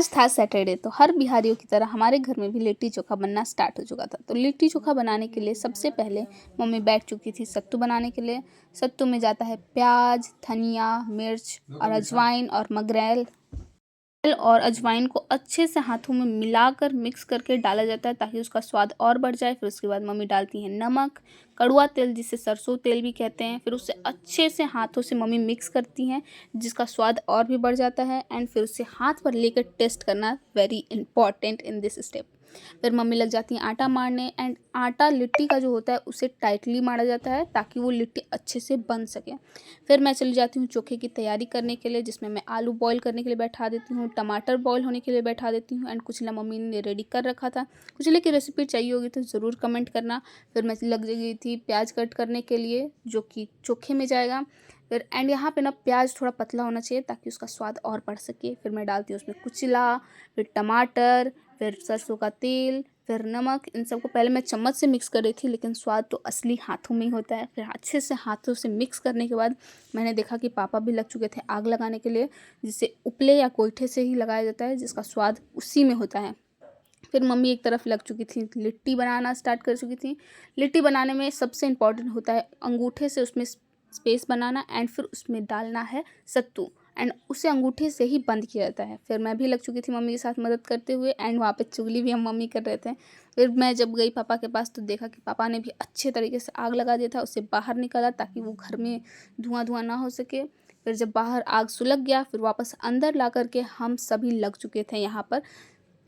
आज था सैटरडे, तो हर बिहारियों की तरह हमारे घर में भी लिट्टी चोखा बनना स्टार्ट हो चुका था। तो लिट्टी चोखा बनाने के लिए सबसे पहले मम्मी बैठ चुकी थी सत्तू बनाने के लिए। सत्तू में जाता है प्याज, धनिया, मिर्च और अजवाइन और मगरेल और अजवाइन को अच्छे से हाथों में मिलाकर मिक्स करके डाला जाता है ताकि उसका स्वाद और बढ़ जाए। फिर उसके बाद मम्मी डालती हैं नमक, कड़वा तेल जिसे सरसों तेल भी कहते हैं। फिर उसे अच्छे से हाथों से मम्मी मिक्स करती हैं जिसका स्वाद और भी बढ़ जाता है। एंड फिर उसे हाथ पर लेकर टेस्ट करना very important in this step. फिर मम्मी लग जाती हैं आटा मारने। एंड आटा लिट्टी का जो होता है उसे टाइटली मारा जाता है ताकि वो लिट्टी अच्छे से बन सके। फिर मैं चली जाती हूँ चोखे की तैयारी करने के लिए, जिसमें मैं आलू बॉईल करने के लिए बैठा देती हूँ, टमाटर बॉईल होने के लिए बैठा देती हूँ। एंड कुचला मम्मी ने रेडी कर रखा था। कुचले की रेसिपी चाहिए होगी तो ज़रूर कमेंट करना। फिर मैं लग गई थी प्याज कट करने के लिए जो कि चोखे में जाएगा। फिर एंड यहाँ पे ना प्याज थोड़ा पतला होना चाहिए ताकि उसका स्वाद और बढ़ सके। फिर मैं डालती हूँ उसमें कुचला, फिर टमाटर, फिर सरसों का तेल, फिर नमक। इन सबको पहले मैं चम्मच से मिक्स कर रही थी, लेकिन स्वाद तो असली हाथों में ही होता है। फिर अच्छे से हाथों से मिक्स करने के बाद मैंने देखा कि पापा भी लग चुके थे आग लगाने के लिए, जिसे उपले या कोयठे से ही लगाया जाता है जिसका स्वाद उसी में होता है। फिर मम्मी एक तरफ लग चुकी थी, लिट्टी बनाना स्टार्ट कर चुकी थी। लिट्टी बनाने में सबसे इम्पॉर्टेंट होता है अंगूठे से उसमें स्पेस बनाना एंड फिर उसमें डालना है सत्तू। एंड उसे अंगूठे से ही बंद किया जाता है। फिर मैं भी लग चुकी थी मम्मी के साथ मदद करते हुए। एंड वहाँ पे चुगली भी हम मम्मी कर रहे थे। फिर मैं जब गई पापा के पास तो देखा कि पापा ने भी अच्छे तरीके से आग लगा दिया था, उसे बाहर निकाला ताकि वो घर में धुआं धुआं ना हो सके। फिर जब बाहर आग सुलग गया फिर वापस अंदर ला करके हम सभी लग चुके थे यहाँ पर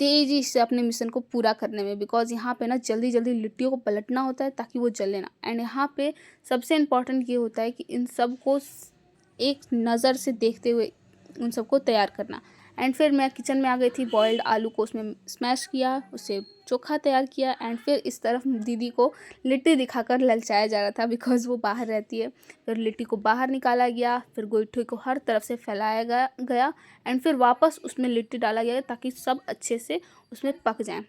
तेज़ी से अपने मिशन को पूरा करने में, बिकॉज़ यहाँ पे ना जल्दी जल्दी लिट्टियों को पलटना होता है ताकि वो जले ना। एंड यहाँ पे सबसे इम्पॉर्टेंट ये होता है कि इन सब को एक नज़र से देखते हुए उन सबको तैयार करना। एंड फिर मैं किचन में आ गई थी, बॉइल्ड आलू को उसमें स्मैश किया, उसे चोखा तैयार किया। एंड फिर इस तरफ दीदी को लिट्टी दिखाकर ललचाया जा रहा था बिकॉज़ वो बाहर रहती है। फिर लिट्टी को बाहर निकाला गया, फिर गोईठे को हर तरफ से फैलाया गया एंड फिर वापस उसमें लिट्टी डाला गया ताकि सब अच्छे से उसमें पक जाएँ।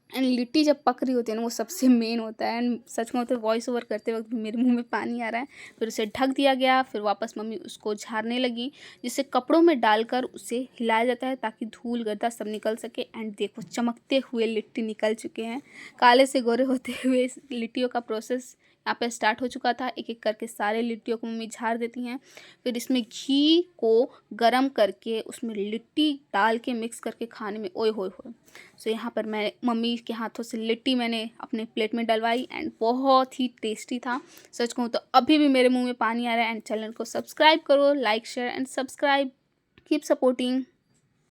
एंड लिट्टी जब पक रही होती है ना वो सबसे मेन होता है। एंड सच कहूँ तो वॉइस ओवर करते वक्त भी मेरे मुंह में पानी आ रहा है। फिर उसे ढक दिया गया। फिर वापस मम्मी उसको झाड़ने लगी, जिसे कपड़ों में डालकर उसे हिलाया जाता है ताकि धूल गर्दा सब निकल सके। एंड देखो चमकते हुए लिट्टी निकल चुके हैं, काले से गोरे होते हुए इस लिट्टियों का प्रोसेस यहाँ पे स्टार्ट हो चुका था। एक एक करके सारे लिट्टियों को मम्मी झाड़ देती हैं। फिर इसमें घी को गरम करके उसमें लिट्टी डाल के मिक्स करके खाने में ओए होए होए। सो यहाँ पर मैं मम्मी के हाथों से लिट्टी मैंने अपने प्लेट में डलवाई एंड बहुत ही टेस्टी था। सच कहूँ तो अभी भी मेरे मुंह में पानी आ रहा है। एंड चैनल को सब्सक्राइब करो, like share and subscribe, keep supporting.